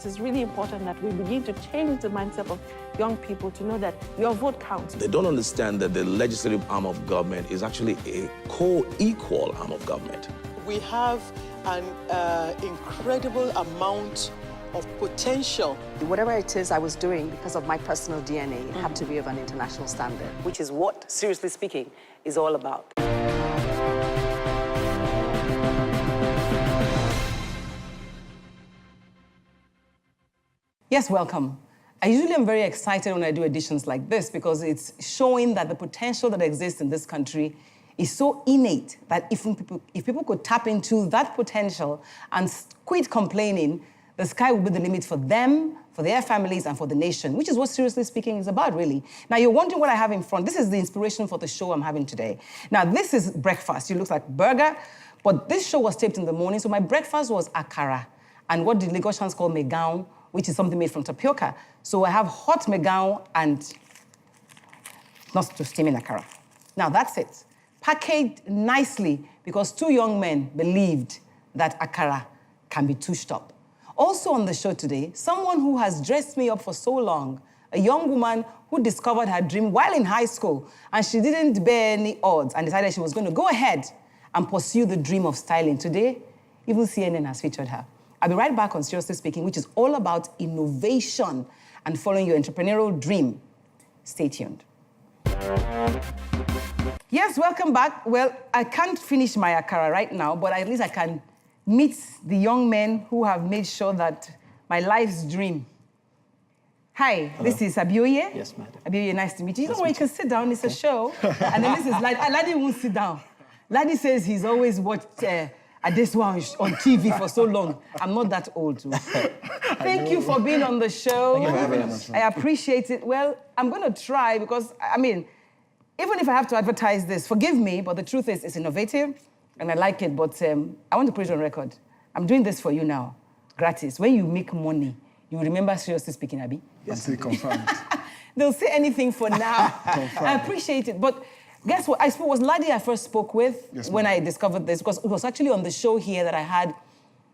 it is really important that we begin to change the mindset of young people to know that your vote counts. They don't understand that the legislative arm of government is actually a co-equal arm of government. We have an incredible amount of potential. Whatever it is I was doing, because of my personal DNA, it had to be of an international standard. Which is what, seriously speaking, is all about. Yes, welcome. I usually am very excited when I do editions like this because it's showing that the potential that exists in this country is so innate that if people could tap into that potential and quit complaining, the sky will be the limit for them, for their families, and for the nation, which is what Seriously Speaking is about, really. Now, you're wondering what I have in front. This is the inspiration for the show I'm having today. Now, this is breakfast. It looks like burger, but this show was taped in the morning, so my breakfast was akara, and what the Lagosians call megaon, which is something made from tapioca. So I have hot megaon and not to steaming akara. Now, that's it. Packaged nicely because two young men believed that akara can be touched up. Also on the show today, someone who has dressed me up for so long, a young woman who discovered her dream while in high school, and she didn't bear any odds and decided she was going to go ahead and pursue the dream of styling. Today, even CNN has featured her. I'll be right back on Seriously Speaking, which is all about innovation and following your entrepreneurial dream. Stay tuned. Yes, welcome back. Well, I can't finish my akara right now, but at least I can meet the young men who have made sure that my life's dream. Hi, hello. This is Abuja. Yes, madam. Abuja, nice to meet you. You know where you can sit down, it's a show. And then this is Ladi won't sit down. Ladi says he's always watched Adesuwa on TV for so long. I'm not that old, too. Thank you for being on the show. Thank you for having us. I appreciate it. Well, I'm going to try because, I mean, even if I have to advertise this, forgive me, but the truth is it's innovative and I like it, but I want to put it on record. I'm doing this for you now, gratis. When you make money, you remember Seriously Speaking, Abi? Yes, confirmed. They'll say anything for now. I appreciate it, but guess what? I suppose it was Ladi I first spoke with when I discovered this, because it was actually on the show here that I had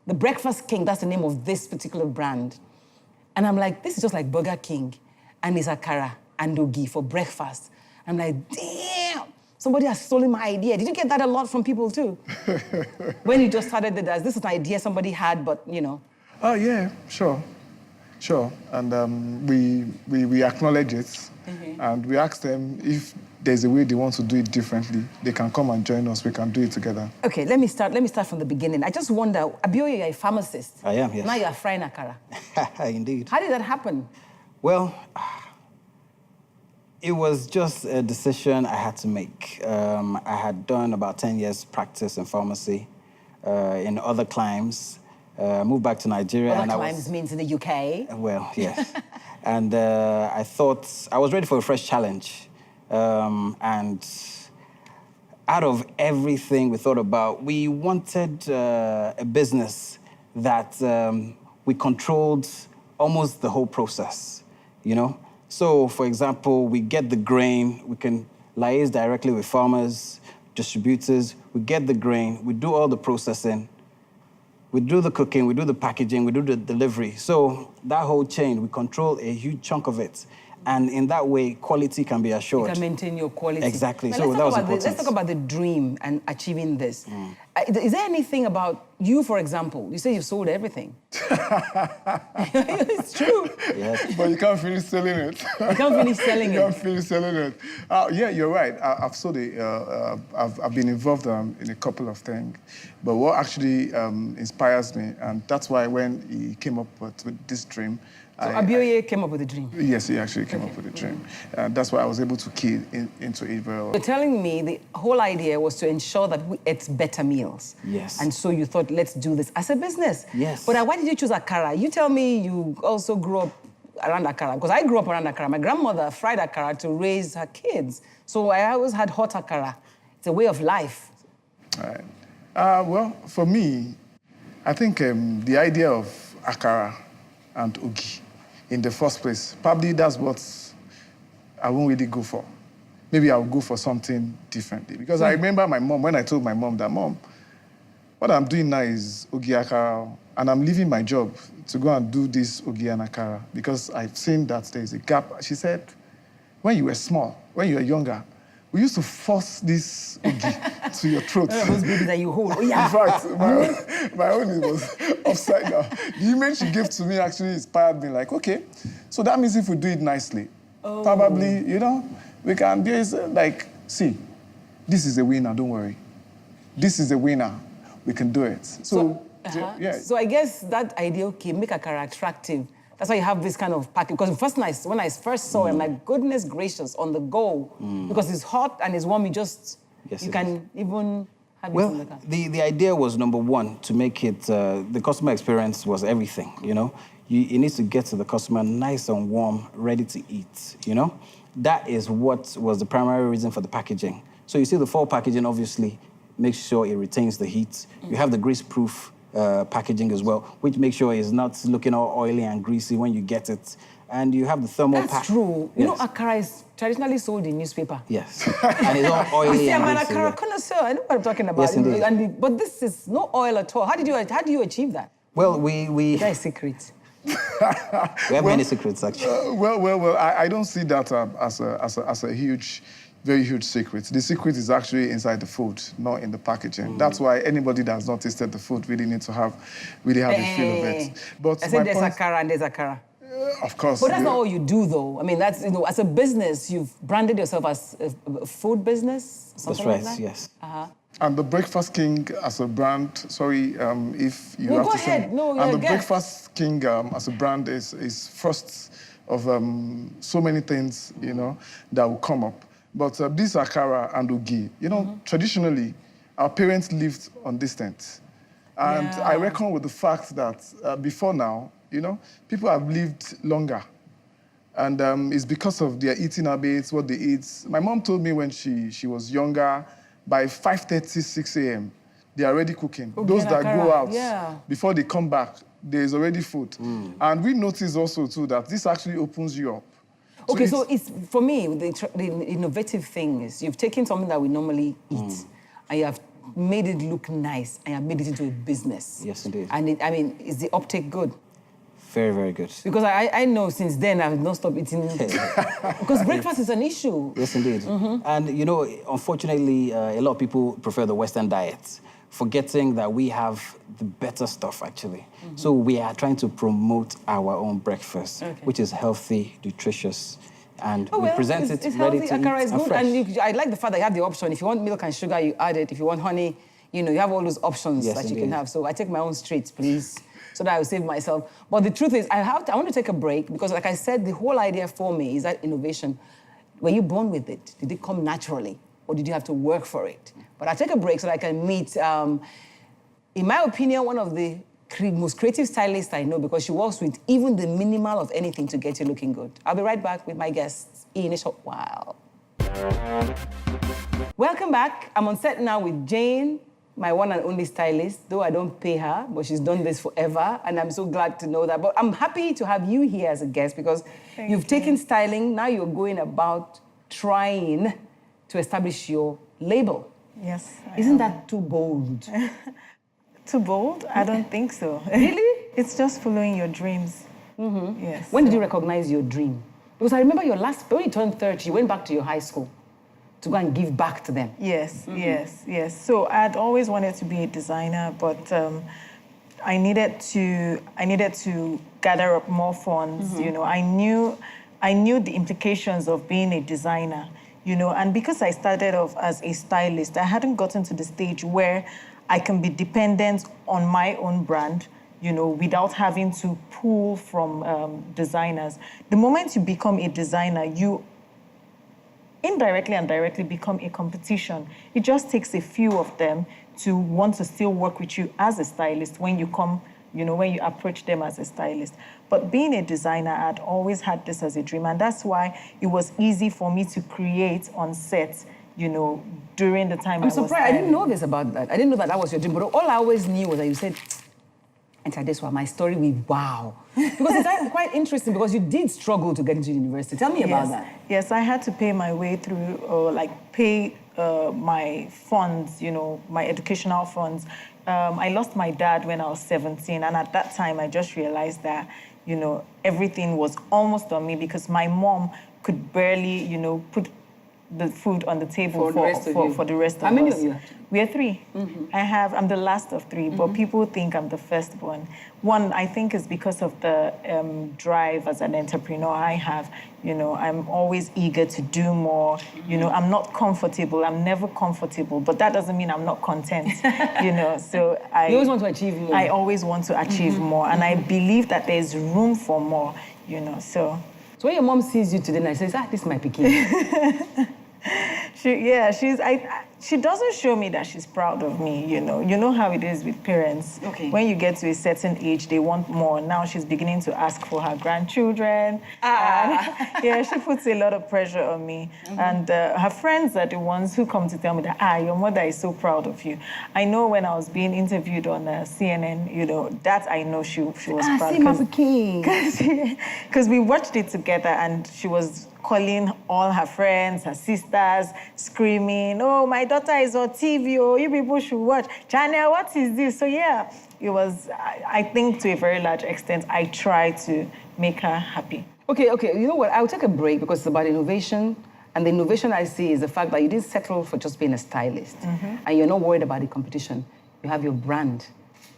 the Breakfast King, that's the name of this particular brand. And I'm like, this is just like Burger King, and it's akara and ogi for breakfast. I'm like, damn, somebody has stolen my idea. Did you get that a lot from people too? When you just started it as, this is an idea somebody had, but you know. Oh, yeah, sure. Sure, and we acknowledge it, and we ask them if there's a way they want to do it differently, they can come and join us, we can do it together. Okay, let me start from the beginning. I just wonder, Abioye, you're a pharmacist. I am, yes. Now you're frying akara. Indeed. How did that happen? Well, it was just a decision I had to make. I had done about 10 years practice in pharmacy in other climes. Moved back to Nigeria. Other climes means in the UK? Well, yes. And I thought I was ready for a fresh challenge. And out of everything we thought about, we wanted a business that we controlled almost the whole process, you know? So, for example, we get the grain, we can liaise directly with farmers, distributors, we get the grain, we do all the processing, we do the cooking, we do the packaging, we do the delivery. So that whole chain, we control a huge chunk of it. And in that way, quality can be assured. You can maintain your quality. Exactly, now, so that was important. Let's talk about the dream and achieving this. Is there anything about you, for example, you say you've sold everything. It's true. Yes. But you can't finish selling it. You can't finish selling it. You can't finish selling it. Yeah, you're right. I've sold it. I've been involved in a couple of things. But what actually inspires me, and that's why when he came up with this dream, so Abioye came up with a dream? Yes, he actually came up with a dream. That's why I was able to key into it very well. You're telling me the whole idea was to ensure that we ate better meals. Yes. And so you thought, let's do this as a business. Yes. But why did you choose akara? You tell me you also grew up around akara, because I grew up around akara. My grandmother fried akara to raise her kids. So I always had hot akara. It's a way of life. All right. Well, for me, I think the idea of akara and ogi in the first place, probably that's what I won't really go for. Maybe I'll go for something differently. Because I remember my mom, when I told my mom that, Mom, what I'm doing now is ogi akara, and I'm leaving my job to go and do this ogi and akara because I've seen that there's a gap. She said, when you were small, when you were younger, we used to force this ogi to your throat. Those babies that you hold. Oh, yeah. In fact, my own was upside down. The image she gave to me actually inspired me, like, okay, so that means if we do it nicely, probably, you know, we can do it like, see, this is a winner, don't worry. This is a winner, we can do it. So yeah. So I guess that idea, okay, make akara attractive. That's why you have this kind of package. Because when I first saw it, I'm like, goodness gracious, on the go. Because it's hot and it's warm, you can even have it in the car. The idea was, number one, to make it, the customer experience was everything, you know? It needs to get to the customer nice and warm, ready to eat, you know? That is what was the primary reason for the packaging. So you see the fall packaging, obviously, makes sure it retains the heat. You have the grease-proof packaging as well, which makes sure it's not looking all oily and greasy when you get it. And you have the thermal pack. That's true. You know, akara is traditionally sold in newspaper. Yes. And it's all oily and I'm an greasy. akara connoisseur. I know what I'm talking about. Yes, indeed. But this is no oil at all. How do you achieve that? Well, we That is secret. we have many secrets, actually. Well, I don't see that as a huge, very huge secret. The secret is actually inside the food, not in the packaging. That's why anybody that has not tasted the food really needs to have the feel of it. But I said there's akara and there's akara. Of course. But that's not all you do, though. I mean, that's, you know, as a business, you've branded yourself as a food business, something That's right, like that? yes. I'm the Breakfast King as a brand. Sorry, if you No, have go to ahead. say. No, I'm the yeah, Breakfast King as a brand is first of so many things, you know, that will come up. But this akara and ugi, you know, traditionally, our parents lived on distance. And I reckon with the fact that before now, you know, people have lived longer. And it's because of their eating habits, what they eat. My mom told me when she was younger, by 5:30, 6 a.m., they're already cooking. Those that go out, before they come back, there's already food. And we noticed also, too, that this actually opens you up. Okay, so it's for me, the innovative thing is you've taken something that we normally eat and you have made it look nice and you have made it into a business. Yes, indeed. And is the uptake good? Very, very good. Because I know since then I've not stopped eating because breakfast is an issue. Yes, indeed. And, you know, unfortunately, a lot of people prefer the Western diet, forgetting that we have the better stuff, actually. So we are trying to promote our own breakfast, which is healthy, nutritious, and we present it ready to eat akara is and good, fresh. and I like the fact that you have the option. If you want milk and sugar, you add it. If you want honey, you know, you have all those options that you can have. So I take my own straight, please, so that I will save myself. But the truth is, I want to take a break because, like I said, the whole idea for me is that innovation. Were you born with it? Did it come naturally? Or did you have to work for it? But I'll take a break so that I can meet, in my opinion, one of the most creative stylists I know because she works with even the minimal of anything to get you looking good. I'll be right back with my guests in a short while. Welcome back. I'm on set now with Jane, my one and only stylist, though I don't pay her, but she's done this forever, and I'm so glad to know that. But I'm happy to have you here as a guest because you've taken styling, now you're going about trying to establish your label. Yes. Isn't that too bold? Too bold? I don't think so. Really? It's just following your dreams. Yes. When did you recognize your dream? Because I remember when you turned 30, you went back to your high school to go and give back to them. Yes, yes. So I'd always wanted to be a designer, but I needed to gather up more funds. You know, I knew the implications of being a designer. You know, and because I started off as a stylist, I hadn't gotten to the stage where I can be dependent on my own brand, you know, without having to pull from designers. The moment you become a designer, you indirectly and directly become a competition. It just takes a few of them to want to still work with you as a stylist when you come, you know, when you approach them as a stylist. But being a designer, I'd always had this as a dream, and that's why it was easy for me to create on set, you know, during the time I was surprised. I didn't know this about that. I didn't know that was your dream, but all I always knew was that you said, Adesuwa, my story with wow. Because it's quite interesting because you did struggle to get into university. Tell me about that. Yes, I had to pay my way through, pay my funds, you know, my educational funds, I lost my dad when I was 17, and at that time, I just realized that, you know, everything was almost on me because my mom could barely, you know, put the food on the table for the rest of us. How many of you? We are 3. I'm the last of 3, but people think I'm the firstborn. One, I think, is because of the drive as an entrepreneur I have. You know, I'm always eager to do more. You know, I'm not comfortable. I'm never comfortable, but that doesn't mean I'm not content. You know, so You always want to achieve more. I always want to achieve more, and I believe that there's room for more. You know, so. So when your mom sees you today and says, this is my pikin. She doesn't show me that she's proud of me, you know. You know how it is with parents. Okay. When you get to a certain age, they want more. Now she's beginning to ask for her grandchildren. And, she puts a lot of pressure on me. And her friends are the ones who come to tell me that, your mother is so proud of you. I know when I was being interviewed on CNN, you know, that I know she was proud. Because we watched it together and she was calling all her friends, her sisters, screaming, oh, my daughter is on TV, oh, you people should watch. Channel, what is this? So yeah, it was, I think to a very large extent, I tried to make her happy. Okay, you know what, I'll take a break because it's about innovation. And the innovation I see is the fact that you didn't settle for just being a stylist. And you're not worried about the competition. You have your brand.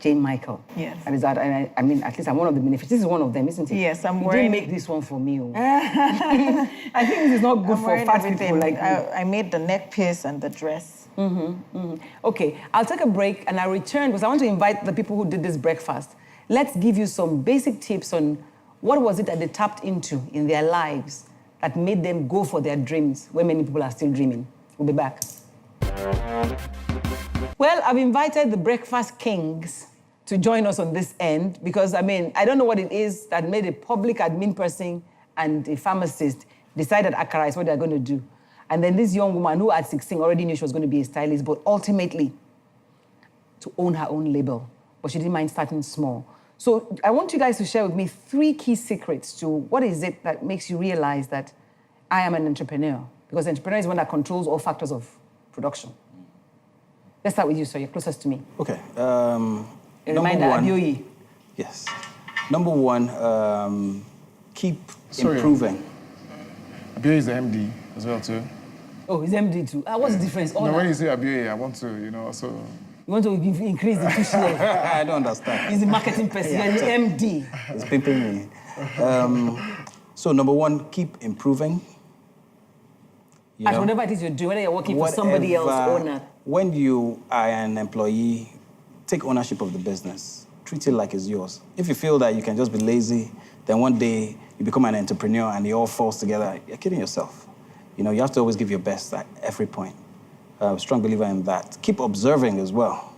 Jane Michael. Yes. And is that, I mean, at least I'm one of the beneficiaries. This is one of them, isn't it? Yes, I'm you wearing... You didn't make this one for me. I think this is not good for fat people like me. I made the neck piece and the dress. Okay, I'll take a break and I'll return because I want to invite the people who did this breakfast. Let's give you some basic tips on what was it that they tapped into in their lives that made them go for their dreams when many people are still dreaming. We'll be back. Well, I've invited the breakfast kings to join us on this end because, I mean, I don't know what it is that made a public admin person and a pharmacist decide that Akara is what they're going to do. And then this young woman who at 16 already knew she was going to be a stylist, but ultimately to own her own label. But she didn't mind starting small. So I want you guys to share with me 3 key secrets to what is it that makes you realize that I am an entrepreneur. Because entrepreneur is one that controls all factors of production. Let's start with you, sir. You're closest to me. Okay. Reminder, Abioyi. Yes. Number 1, keep improving. Abioyi is the MD as well, too. Oh, he's MD too. What's the difference? No, when you say Abioyi, I want to, you know, also... You want to increase the 2 shares? I don't understand. He's the marketing person, you're the MD. He's pimping me. So number 1, keep improving. At whatever it is you're doing, whether you're working for somebody else or not. When you are an employee, take ownership of the business. Treat it like it's yours. If you feel that you can just be lazy, then one day you become an entrepreneur and it all falls together, you're kidding yourself. You know, you have to always give your best at every point. I'm a strong believer in that. Keep observing as well.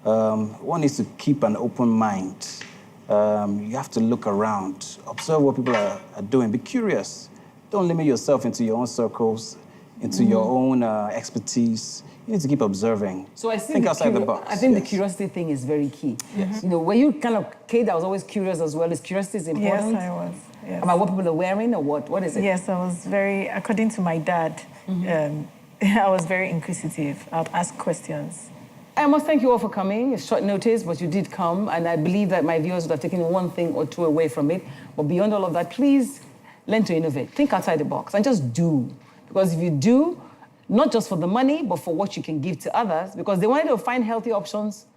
One needs to keep an open mind. You have to look around, observe what people are doing. Be curious. Don't limit yourself into your own circles, into your own expertise. You need to keep observing. So I think outside the box. I think the curiosity thing is very key. Yes. You know, were you kind of kid that was always curious as well? Is curiosity important? Yes, I was. Yes. About what people are wearing or what? What is it? Yes, I was very, according to my dad, I was very inquisitive. I'd ask questions. I must thank you all for coming. It's short notice, but you did come, and I believe that my viewers would have taken 1 thing or 2 away from it. But beyond all of that, please learn to innovate. Think outside the box and just do. Because if you do, not just for the money, but for what you can give to others, because they wanted to find healthy options.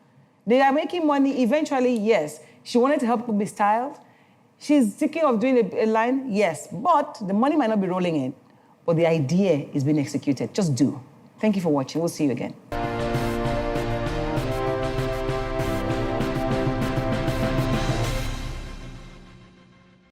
They are making money eventually, yes. She wanted to help people be styled. She's thinking of doing a line, yes. But the money might not be rolling in, but the idea is being executed. Just do. Thank you for watching. We'll see you again.